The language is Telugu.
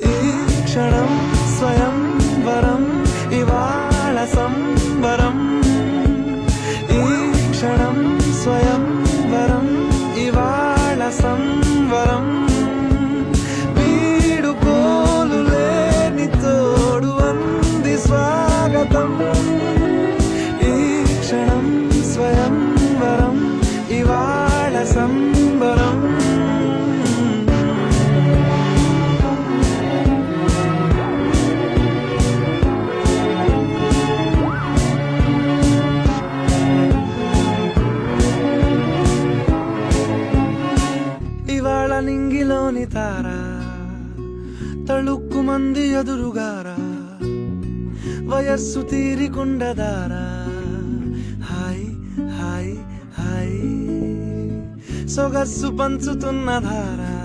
ఈ క్షణం స్వయం వరం ఇవాళ సంబరం. ఈ క్షణం స్వయం వరం ఇవాళ సంవరం. వీడుకోలు లేని తోడు అంది స్వాగతం. ఈ క్షణం స్వయం వరం ఇవాళ సంబరం. ఇవాళ నింగిలోని తార తళుక్కు మంది ఎదురుగారా, వయస్సు తీరికుండదారా. హాయ్ హాయ్ హాయ్ సొగస్సు పంచుతున్న ధారా.